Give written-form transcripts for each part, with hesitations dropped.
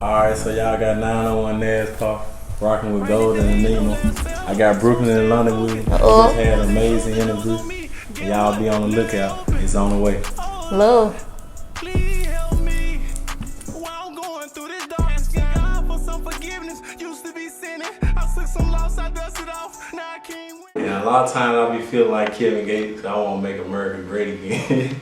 Alright, so y'all got 901 Nazcar rocking with Golden and Nemo. I got Brooklyn and London with me. Just had an amazing interview. And y'all be on the lookout. It's on the way. Love. Yeah, a lot of times I be feeling like Kevin Gates. I want to make America great again.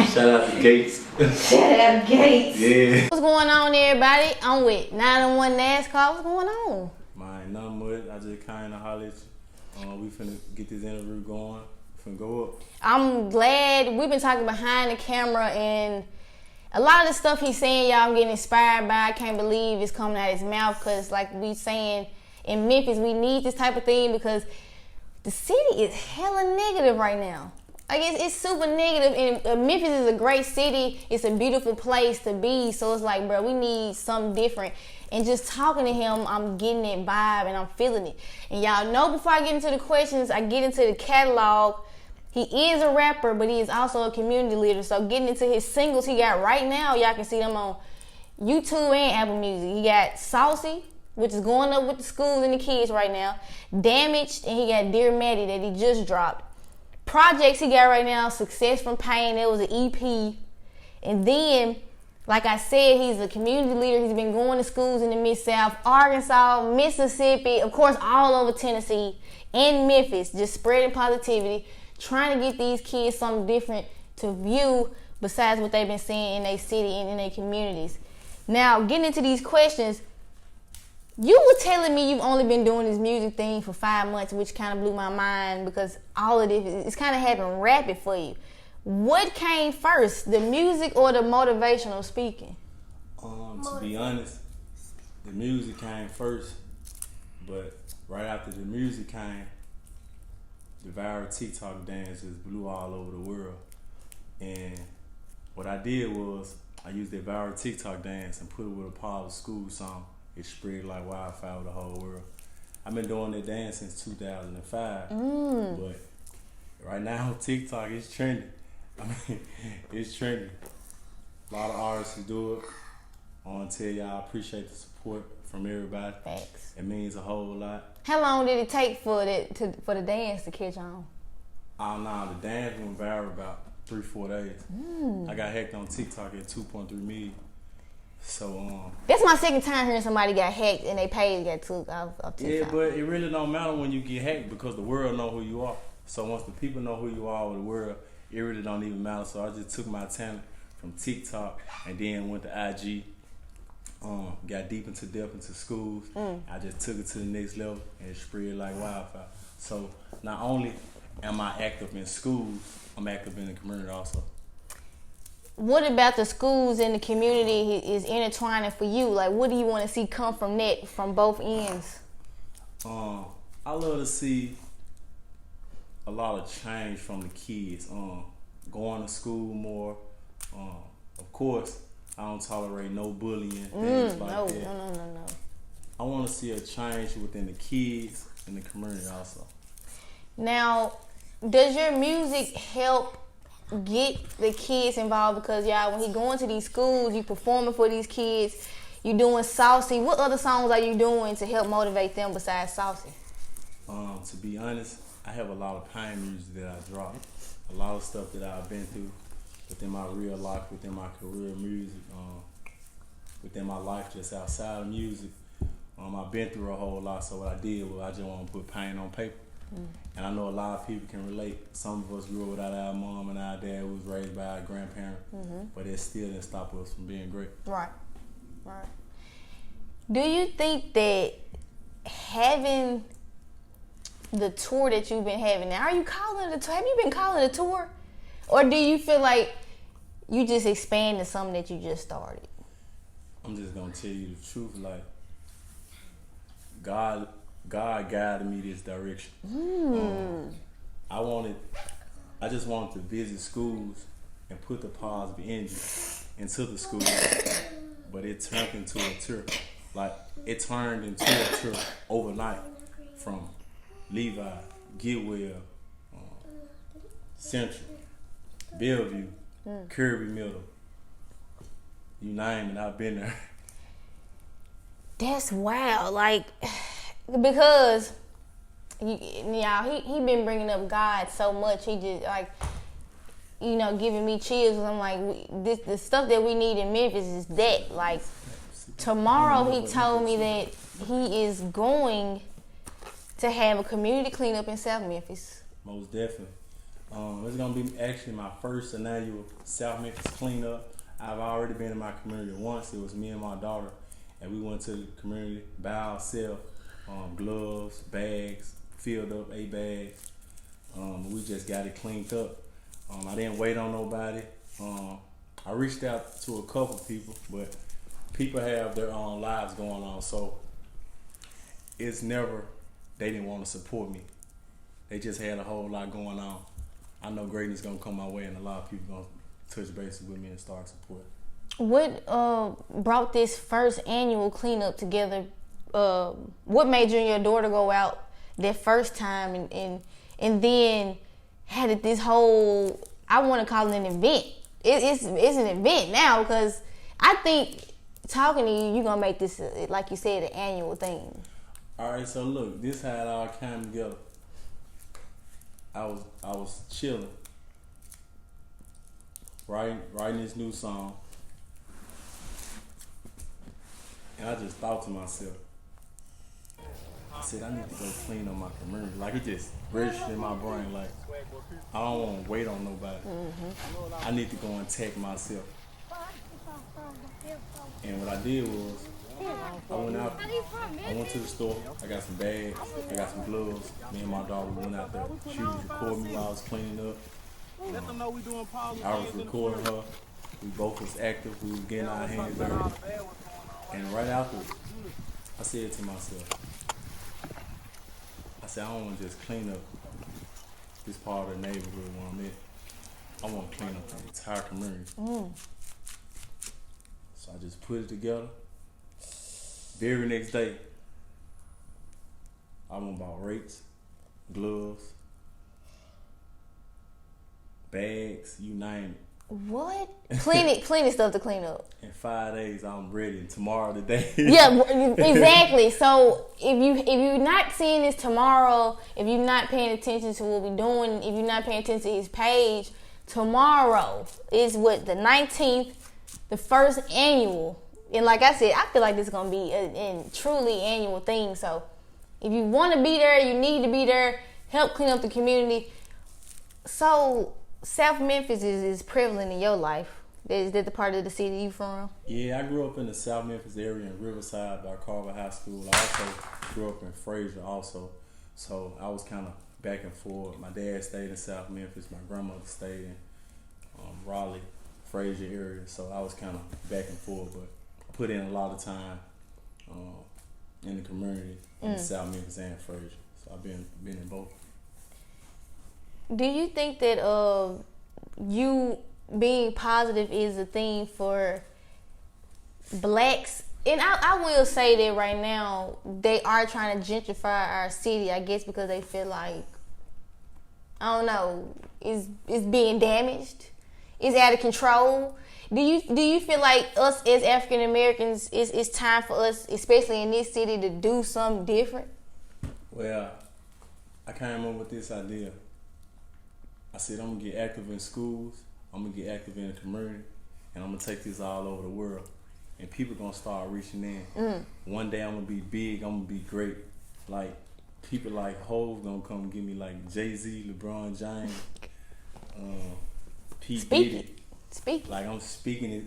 Shout out to Gates. Shout out Gates. Yeah. What's going on, everybody? I'm with 901 Nazcar. What's going on? Man, nothing much. I just kind of holler at you. We finna get this interview going. Finna go up. I'm glad we've been talking behind the camera, and a lot of the stuff he's saying, y'all, I'm getting inspired by. I can't believe it's coming out of his mouth, because like we saying in Memphis, we need this type of thing because the city is hella negative right now. Like it's super negative, and Memphis is a great city. It's a beautiful place to be. So it's like, bro, we need something different. And just talking to him, I'm getting that vibe and I'm feeling it. And y'all know, before I get into the questions, I get into the catalog. He is a rapper, but he is also a community leader. So getting into his singles he got right now, y'all can see them on YouTube and Apple Music. He got Saucy, which is going up with the schools and the kids right now. Damaged, and he got Dear Maddie that he just dropped. Projects he got right now, Success from Pain, that was an EP. And then, like I said, he's a community leader. He's been going to schools in the Mid-South, Arkansas, Mississippi, of course, all over Tennessee, and Memphis, just spreading positivity, trying to get these kids something different to view besides what they've been seeing in their city and in their communities. Now, getting into these questions, you were telling me you've only been doing this music thing for 5 months, which kind of blew my mind because all of this, it's kind of happened rapid for you. What came first, the music or the motivational speaking? To be honest, the music came first, but right after the music came, the viral TikTok dances blew all over the world. And what I did was I used that viral TikTok dance and put it with a part of the school song. It spread like wildfire over the whole world. I've been doing that dance since 2005, but right now TikTok is trending. I mean, it's trending. A lot of artists do it. I want to tell y'all I appreciate the support from everybody. Thanks. It means a whole lot. How long did it take for the dance to catch on? Oh no, the dance went viral about 3-4 days. I got hacked on TikTok at 2.3 million. So that's my second time hearing somebody got hacked and their page got took off TikTok. Yeah, but it really don't matter when you get hacked because the world know who you are. So once the people know who you are with the world, it really don't even matter. So I just took my talent from TikTok and then went to IG. Got deep into depth into schools. I just took it to the next level and it spread like wildfire. So not only am I active in schools, I'm active in the community also. What about the schools and the community is intertwining for you? Like, what do you want to see come from that, from both ends? I love to see a lot of change from the kids. Going to school more. Of course, I don't tolerate no bullying, things like that. No. I want to see a change within the kids and the community also. Now, does your music help get the kids involved? Because y'all, when he going to these schools, you performing for these kids, you doing Saucy. What other songs are you doing to help motivate them besides Saucy? To be honest, I have a lot of pain music that I drop. A lot of stuff that I've been through within my real life, within my career music, within my life just outside of music. I've been through a whole lot, so what I did was I just want to put pain on paper. And I know a lot of people can relate. Some of us grew up without our mom and our dad. We was raised by our grandparents, but it still didn't stop us from being great. Right. Do you think that having the tour that you've been having now, are you calling it a tour? Have you been calling it a tour? Or do you feel like you just expanded something that you just started? I'm just going to tell you the truth. Like, God guided me this direction. I just wanted to visit schools and put the positive energy into the schools, but it turned into a tour. Like, it turned into a tour overnight from Levi, Getwell, Central, Bellevue, Kirby Middle, you name it, I've been there. That's wild. Like, because y'all, he been bringing up God so much. He just like, giving me chills. I'm like, the stuff that we need in Memphis is that. Like, tomorrow he told me that he is going to have a community cleanup in South Memphis. Most definitely. It's gonna be actually my first annual South Memphis cleanup. I've already been in my community once. It was me and my daughter, and we went to the community by ourselves. Gloves, bags, filled up 8 bags. We just got it cleaned up. I didn't wait on nobody. I reached out to a couple people, but people have their own lives going on, so it's never they didn't want to support me. They just had a whole lot going on. I know greatness gonna come my way, and a lot of people gonna touch bases with me and start supporting. What brought this first annual cleanup together? What made you and your daughter go out that first time, and then had it this whole, I want to call it an event. It's an event now, because I think talking to you, you're gonna make this, like you said, an annual thing. All right, so look, this how it all came together. I was chilling, writing this new song, and I just thought to myself, I said, I need to go clean up my community. Like, it just registered in my brain, like, I don't want to wait on nobody. I need to go and take myself. And what I did was, I went to the store, I got some bags, I got some gloves. Me and my daughter went out there. She was recording me while I was cleaning up. I was recording her. We both was active, we was getting our hands dirty. And right after, I said to myself, I don't want to just clean up this part of the neighborhood where I'm at. I want to clean up the entire community. So I just put it together. Very next day, I went and bought rakes, gloves, bags, you name it. What? Plenty stuff to clean up. In 5 days, I'm ready. And tomorrow the day. Yeah, exactly. So if you're not seeing this tomorrow, if you're not paying attention to what we're doing, if you're not paying attention to his page, tomorrow is the 19th, the first annual. And like I said, I feel like this is going to be a truly annual thing. So if you want to be there, you need to be there. Help clean up the community. So South Memphis is prevalent in your life. Is that the part of the city you from? Yeah, I grew up in the South Memphis area in Riverside by Carver High School. I also grew up in Fraser also. So I was kind of back and forth. My dad stayed in South Memphis. My grandmother stayed in Raleigh, Fraser area. So I was kind of back and forth, but I put in a lot of time in the community in South Memphis and Fraser. So I've been in both. Do you think that you being positive is a thing for blacks? And I will say that right now they are trying to gentrify our city, I guess, because they feel like, I don't know, it's being damaged, it's out of control. Do you feel like us as African Americans, it's time for us, especially in this city, to do something different? Well, I came up with this idea. I said, I'm going to get active in schools, I'm going to get active in the community, and I'm going to take this all over the world. And people going to start reaching in. One day I'm going to be big, I'm going to be great. Like, people like Hov going to come give me, like, Jay-Z, LeBron James, Pete Diddy. Speak. Like, I'm speaking it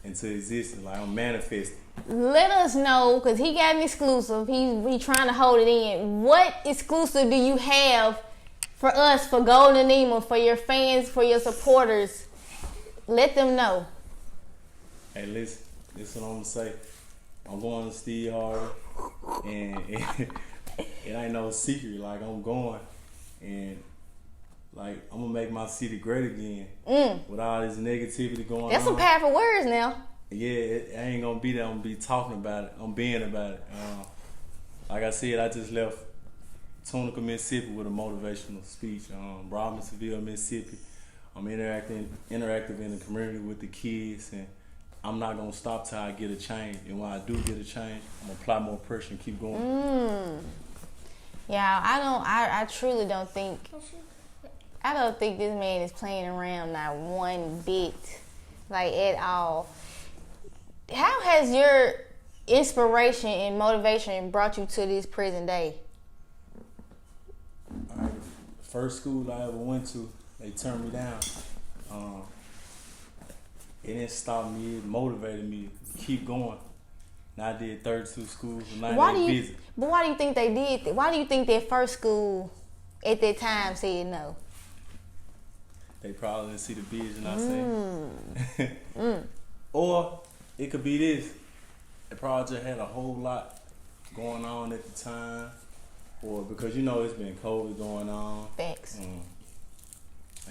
into existence. Like, I'm manifesting. Let us know, because he got an exclusive. He trying to hold it in. What exclusive do you have for us, for Golden Enema, for your fans, for your supporters? Let them know. Hey, listen. This is what I'm going to say. I'm going to Steve Harvey, and it ain't no secret. Like, I'm going, and like, I'm going to make my city great again. With all this negativity going on. That's some powerful words now. Yeah, I ain't going to be there. I'm going to be talking about it. I'm being about it. Like I said, I just left Tunica, Mississippi with a motivational speech. Robinsonville, Mississippi. I'm interactive in the community with the kids, and I'm not gonna stop till I get a change. And when I do get a change, I'm gonna apply more pressure and keep going. Yeah, I truly don't think. I don't think this man is playing around not one bit, like at all. How has your inspiration and motivation brought you to this present day? All right, the first school I ever went to, they turned me down. It didn't stop me. It motivated me to keep going. And I did 32 schools and 98 visits. But why do you think they did that? Why do you think that first school at that time said no? They probably didn't see the vision I said. Or it could be this. They probably just had a whole lot going on at the time. Or because it's been COVID going on. Facts.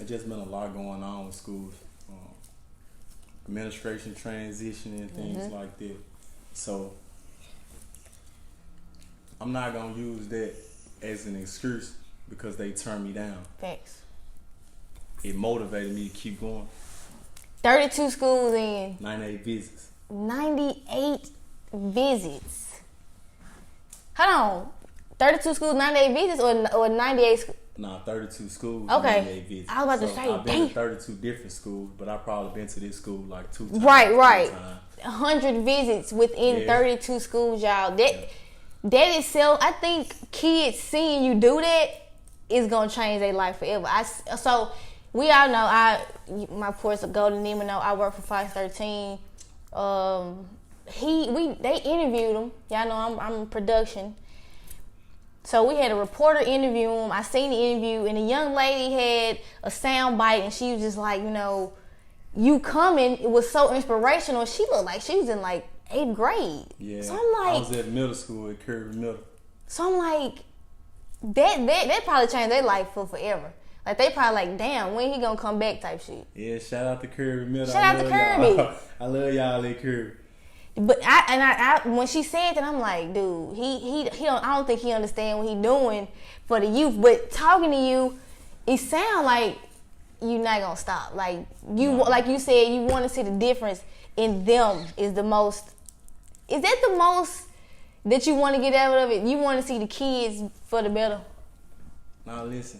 It just been a lot going on with schools. Administration transition and things like that. So I'm not gonna use that as an excuse because they turned me down. Facts. It motivated me to keep going. 32 schools in 98 visits. 98 visits. Hold on. 32 schools, 98 visits, or 98 schools? Nah, 32 schools, okay. 98 visits. I was about to say, I've been to 32 different schools, but I've probably been to this school like 2 times. Right. 100 visits within 32 schools, y'all. That itself, I think kids seeing you do that is gonna change their life forever. So we all know my course of Golden Nemo know I work for Fox 13. They interviewed him. Y'all know I'm in production. So we had a reporter interview him. I seen the interview, and the young lady had a sound bite, and she was just like, you coming. It was so inspirational. She looked like she was in like 8th grade. Yeah. So I'm like, I was at middle school at Curry Middle. So I'm like, that probably changed their life for forever. Like they probably like, damn, when he gonna come back type shit. Yeah, shout out to Curry Middle. Shout out to Kirby. I love y'all at Curry. But I when she said that, I'm like, dude, he don't. I don't think he understand what he doing for the youth. But talking to you, it sound like you not gonna stop. Like like you said, you want to see the difference in them. Is that the most that you want to get out of it? You want to see the kids for the better. Now listen,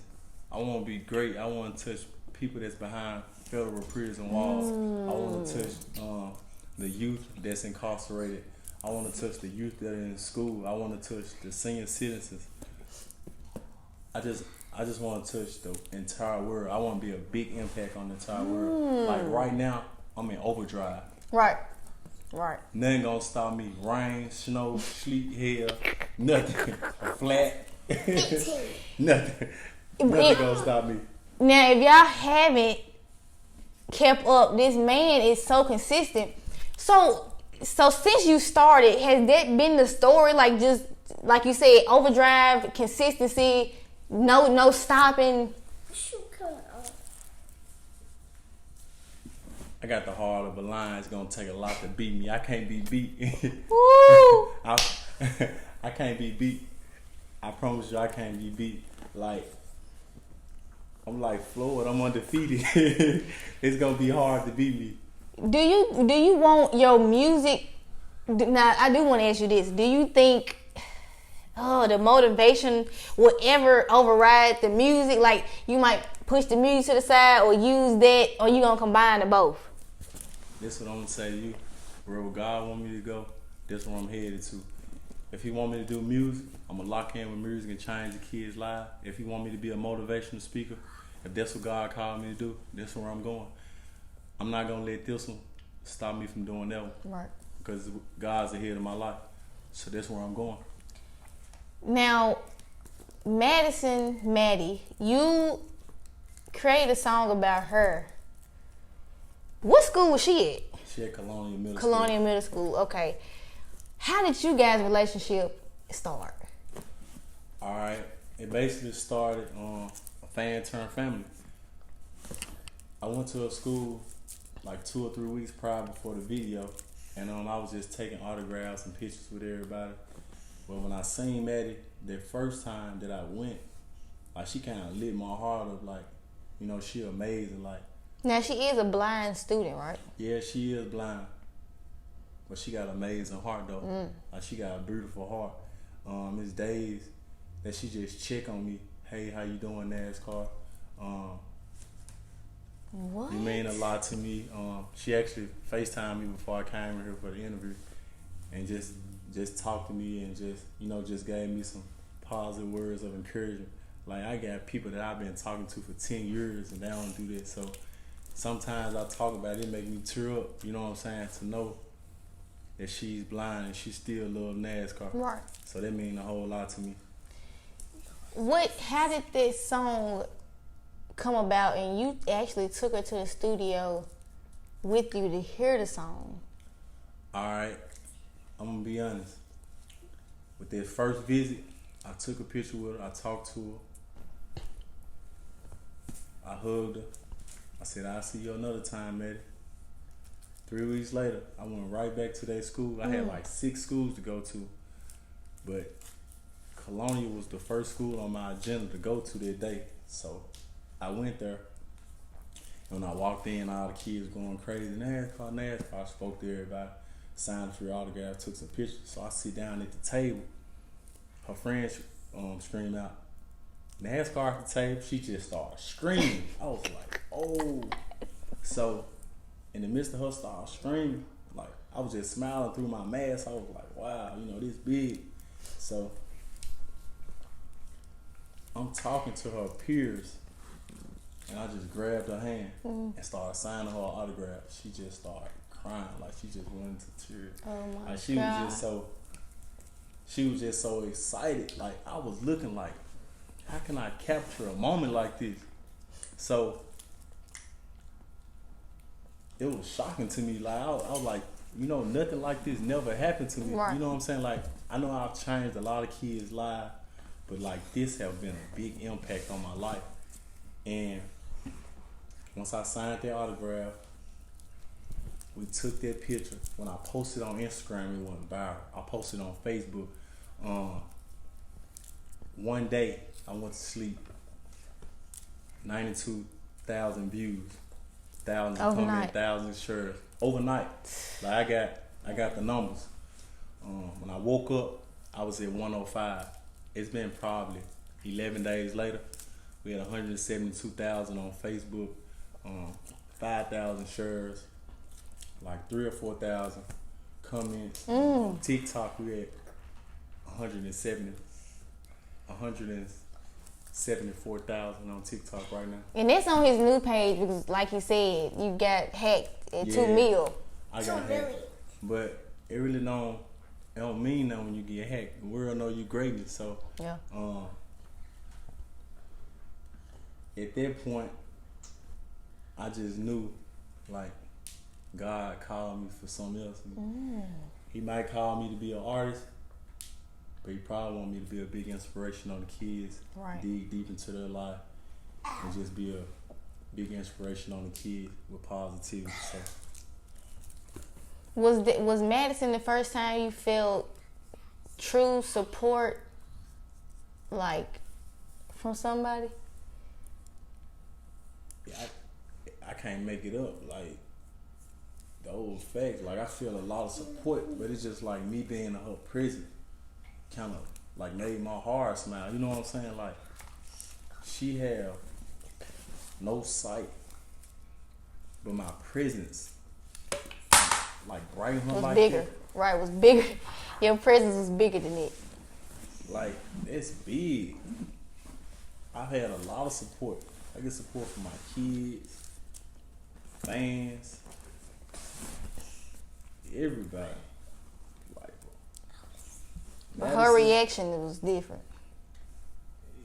I want to be great. I want to touch people that's behind federal prison walls. I want to touch the youth that's incarcerated. I want to touch the youth that are in school. I want to touch the senior citizens. I just want to touch the entire world. I want to be a big impact on the entire world. Like right now, I'm in overdrive. Right. Nothing gonna stop me. Rain, snow, sleet, hail, nothing. Flat. Nothing gonna stop me. Now, if y'all haven't kept up, this man is so consistent. So since you started, has that been the story? Like just like you said, overdrive, consistency, no stopping. I got the heart of a lion. It's gonna take a lot to beat me. I can't be beat. Woo! I can't be beat. I promise you, I can't be beat. Like I'm like Floyd. I'm undefeated. It's gonna be hard to beat me. Do you want your music? Now I do want to ask you this. Do you think the motivation will ever override the music? Like you might push the music to the side or use that, or you gonna combine the both? This is what I'm gonna say to you. Wherever God want me to go, this is where I'm headed to. If he want me to do music, I'm gonna lock in with music and change the kids' lives. If he want me to be a motivational speaker, if that's what God called me to do, that's where I'm going. I'm not gonna let this one stop me from doing that one. Right. Because God's ahead of my life. So that's where I'm going. Now, Maddie, you created a song about her. What school was she at? She at Colonial Middle School. Colonial Middle School, okay. How did you guys' relationship start? All right. It basically started on a fan turned family. I went to a school like 2 or 3 weeks prior before the video, and I was just taking autographs and pictures with everybody. But when I seen Maddie the first time that I went, like she kind of lit my heart up. Like, she amazing. Like, now she is a blind student, right? Yeah, she is blind. but she got an amazing heart though. Like she got a beautiful heart. It's days that she just check on me. Hey, how you doing, Nazcar? What? You mean a lot to me. She actually FaceTimed me before I came here for the interview, and just talked to me and just gave me some positive words of encouragement. Like I got people that I've been talking to for 10 years and they don't do that. So sometimes I talk about it, make me tear up. You know what I'm saying? To know that she's blind and she still love NASCAR. Right. So that means a whole lot to me. How did this song come about and you actually took her to the studio with you to hear the song? Alright, I'm gonna be honest. With that first visit, I took a picture with her, I talked to her, I hugged her, I said, I'll see you another time, Maddie. 3 weeks later, I went right back to that school. I had like 6 schools to go to, but Colonial was the first school on my agenda to go to that day. So I went there. When I walked in, all the kids going crazy. NASCAR, NASCAR. I spoke to everybody, signed for autograph, took some pictures. So I sit down at the table. Her friends scream out, NASCAR at the table. She just started screaming. I was like, oh. So in the midst of her start screaming, like I was just smiling through my mask. I was like, wow, this big. So I'm talking to her peers, and I just grabbed her hand and started signing her autograph. She just started crying, like she just went into tears. Oh my like she God. was just so excited. Like I was looking like, how can I capture a moment like this? So it was shocking to me. Like I was like, nothing like this never happened to me. Right. You know what I'm saying? Like I know I've changed a lot of kids' lives, but like this have been a big impact on my life. And once I signed that autograph, we took that picture. When I posted on Instagram, it went viral. I posted on Facebook. One day I went to sleep. 92,000 views, 1,000 comments, 1,000 shares overnight. Like I got the numbers. When I woke up, I was at 105. It's been probably 11 days later. We had 172,000 on Facebook, 5,000 shares, like 3,000 or 4,000 comments. TikTok, we had 174,000 on TikTok right now. And that's on his new page because, like he said, you got hacked at 2 mil. I got hacked, but it really don't mean nothing when you get hacked. The world know you greatness, so yeah. At that point, I just knew, like, God called me for something else. He might call me to be an artist, but he probably want me to be a big inspiration on the kids. Right. Dig deep into their life and just be a big inspiration on the kids with positivity. So. Was Madison the first time you felt true support, like, from somebody? Yeah, I can't make it up. Like, the old facts. Like, I feel a lot of support, but it's just like me being in her prison kind of like made my heart smile. You know what I'm saying? Like, she have no sight, but my presence like brighten her Was like bigger. that. Right, was bigger. Your presence was bigger than it. Like, it's big. I've had a lot of support. I get support from my kids, fans, everybody. Like, But her reaction was different.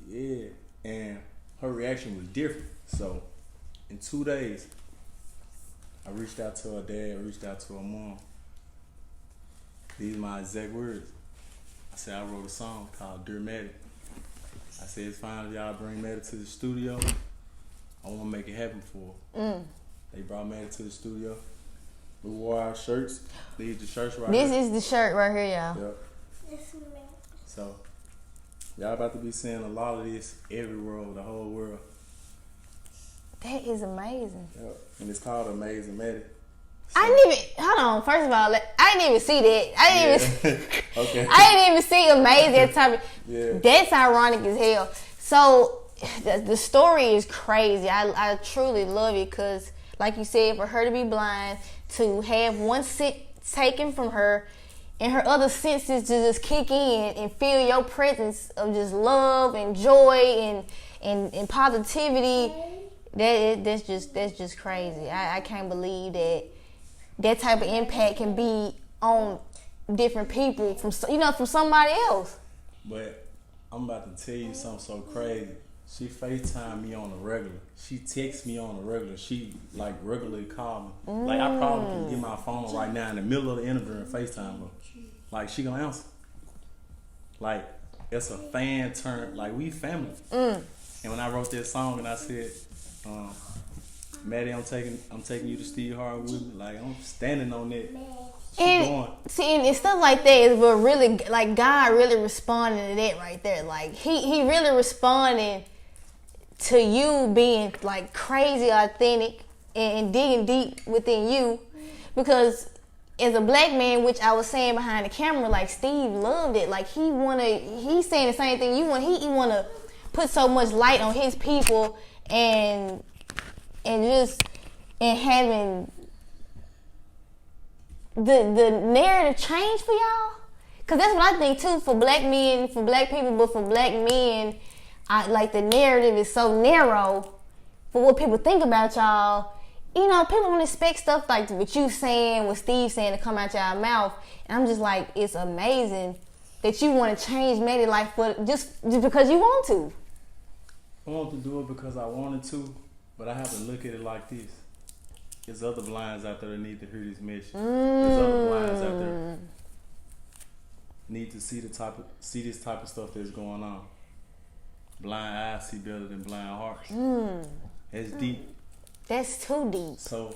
Yeah, and her reaction was different. So, in 2 days, I reached out to her dad, reached out to her mom. These are my exact words. I said, I wrote a song called Dear Maddie. I said, it's fine if y'all bring Maddie to the studio. I want to make it happen for her. They brought Maddie to the studio. We wore our shirts. These the shirts right here. This is the shirt right here, y'all. Yep. So, y'all about to be seeing a lot of this everywhere over the whole world. That is amazing. Yep. And it's called Amazing Maddie. I didn't even, hold on, first of all, I didn't even see that. I didn't even see Amazing that type of, that's ironic as hell. So, the story is crazy. I truly love it because, like you said, for her to be blind, to have one sense taken from her, and her other senses to just kick in and feel your presence of just love and joy and positivity, that's just crazy. I can't believe that type of impact can be on different people from somebody else. But I'm about to tell you something so crazy. She FaceTime me on a regular. She texts me on a regular. She like regularly call me. Like I probably can get my phone right now in the middle of the interview and FaceTime her. Like she gonna answer. Like it's a fan turn. Like we family. And when I wrote that song and I said, Maddie, I'm taking you to Steve Harvey with me. Like I'm standing on that. And stuff like that is what really, like, God really responding to that right there. Like he really responding to you being like crazy authentic and digging deep within you, because as a black man, which I was saying behind the camera, like Steve loved it. Like he's saying the same thing you want. He wanna put so much light on his people and having the narrative change for y'all. Cause that's what I think too, for black men, for black people, but for black men, like the narrative is so narrow for what people think about y'all. You know, people don't expect stuff like what you saying, what Steve saying to come out y'all mouth. And I'm just like, it's amazing that you want to change Maddie's life for just because you want to. I want to do it because I wanted to, but I have to look at it like this. There's other blinds out there that need to hear this message. There's other blinds out there need to see this type of stuff that's going on. Blind eyes see better than blind hearts. That's deep. That's too deep. So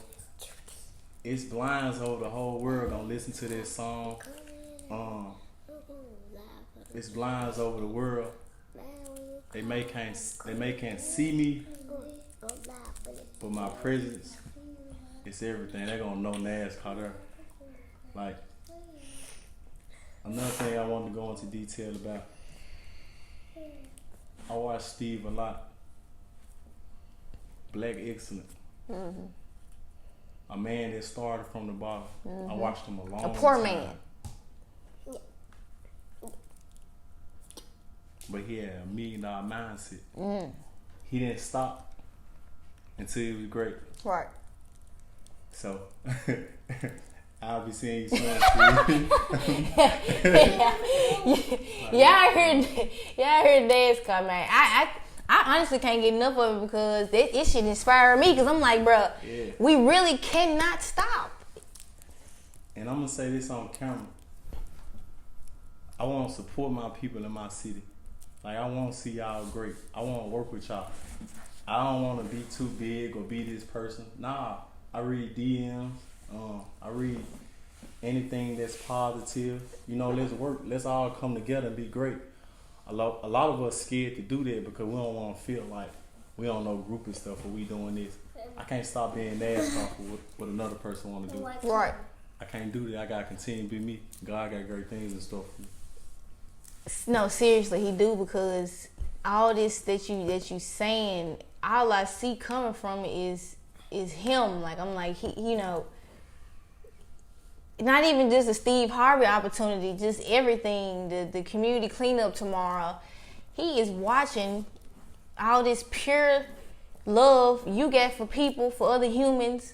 it's blinds over the whole world gonna listen to this song. It's blinds over the world. They may can't see me, but my presence, it's everything. They're gonna know Nazcar there. Like, another thing I wanted to go into detail about. I watch Steve a lot. Black excellent. A man that started from the bottom. I watched him a long time. A poor man. But he had $1 million mindset. He didn't stop until he was great. Right. So I'll be seeing you soon. Y'all heard Nazcar, man. I honestly can't get enough of it because it should inspire me. Because I'm like, bro, we really cannot stop. And I'm gonna say this on camera. I want to support my people in my city. Like, I want to see y'all great. I want to work with y'all. I don't want to be too big or be this person. Nah, I read DMs. I read anything that's positive. You know, let's work. Let's all come together and be great. A lot of us scared to do that because we don't want to feel like we don't know group and stuff or we doing this. I can't stop being Nazcar for what another person want to do. Right. I can't do that. I got to continue to be me. God got great things in store for me. No, seriously, he do, because all this that you saying, all I see coming from it is him. Like, I'm like, he, you know, not even just a Steve Harvey opportunity, just everything, the community cleanup tomorrow. He is watching all this pure love you got for people, for other humans,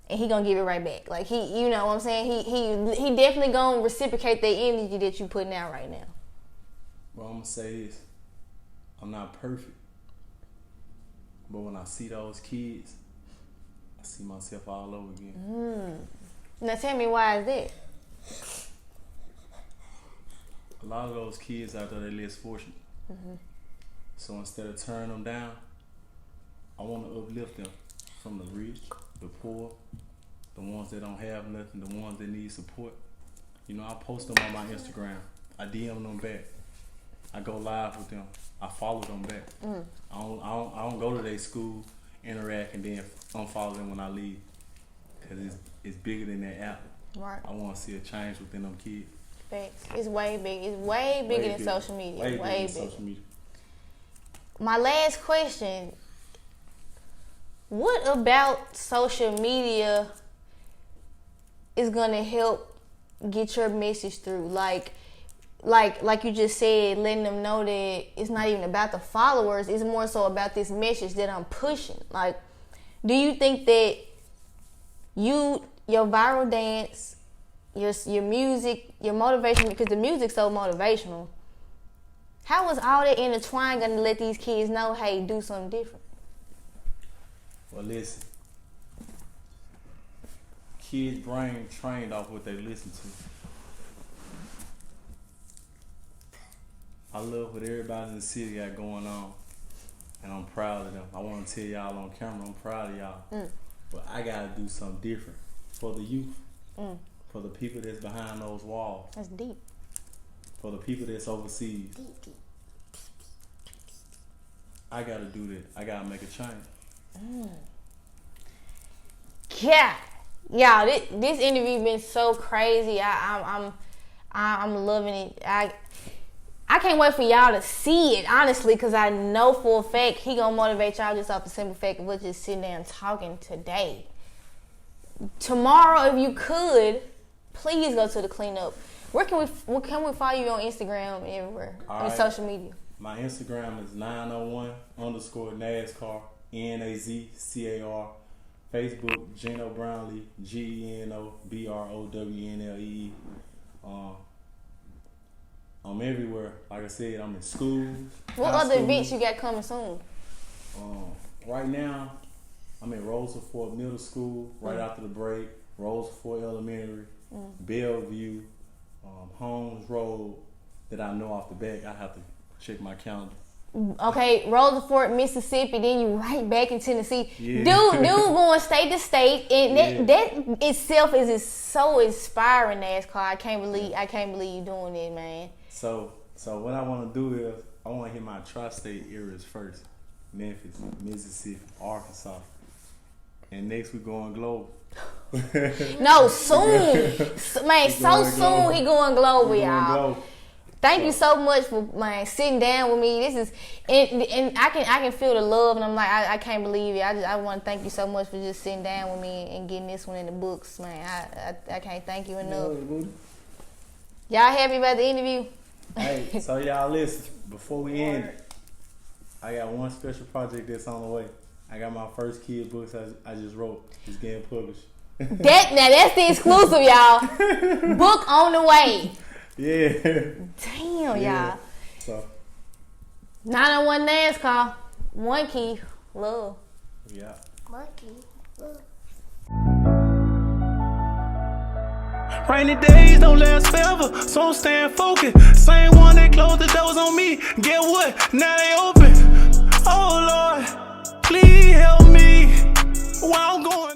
and he gonna give it right back. Like, he, you know what I'm saying? He definitely gonna reciprocate that energy that you putting out right now. Well, I'm gonna say this. I'm not perfect. But when I see those kids, I see myself all over again. Now tell me, why is that? A lot of those kids out there, they less fortunate. So instead of turning them down, I want to uplift them from the rich, the poor, the ones that don't have nothing, the ones that need support. You know, I post them on my Instagram. I DM them back. I go live with them. I follow them back. I don't go to their school, interact, and then unfollow them when I leave. Cause it's bigger than that app. Right. I want to see a change within them kids. Facts. It's way big. It's way bigger than social media. Way Way bigger than social media. My last question: what about social media is gonna help get your message through? Like you just said, letting them know that it's not even about the followers. It's more so about this message that I'm pushing. Like, do you think that your viral dance, your music, your motivation, because the music's so motivational, how is all that intertwined gonna let these kids know, hey, do something different? Well, listen. Kids' brain trained off what they listen to. I love what everybody in the city got going on, and I'm proud of them. I want to tell y'all on camera, I'm proud of y'all. But I gotta do something different for the youth, for the people that's behind those walls. That's deep. For the people that's overseas. Deep. I gotta do that. I gotta make a change. Yeah, this interview been so crazy. I'm loving it. I can't wait for y'all to see it, honestly, because I know for a fact he gonna motivate y'all just off the simple fact of us just sitting there and talking today. Tomorrow, if you could, please go to the cleanup. Where can we follow you on Instagram and everywhere? On social media? My Instagram is 901_Nazcar, NAZCAR. Facebook, Geno Brownlee, GENOBROWNLEE. I'm everywhere. Like I said, I'm in schools. What other events you got coming soon? Right now, I'm at Roosevelt Middle School, right after the break. Roosevelt Elementary, Bellevue, Holmes Road. That I know off the back. I have to check my calendar. Okay, Roosevelt, Mississippi, then you right back in Tennessee. Yeah. Dude going state to state, and that itself is so inspiring. NASCAR, I can't believe you doing it, man. So what I want to do is I want to hit my tri-state areas first: Memphis, Mississippi, Arkansas, and next we going global. No, soon, man. So soon he going global, y'all. Thank you so much for sitting down with me. This is and I can feel the love, and I'm like I can't believe it. I want to thank you so much for just sitting down with me and getting this one in the books, man. I can't thank you enough. Y'all happy about the interview? Hey, so y'all listen. Before we end, I got one special project that's on the way. I got my first kid books I just wrote. It's getting published. That's the exclusive, y'all. Book on the way. Yeah. Damn, y'all. So 901 NASCAR. One key, love. Yeah. One key, love. Rainy days don't last forever, so I'm staying focused. Same one that closed the doors on me. Get what? Now they open. Oh Lord, please help me. Where I'm going.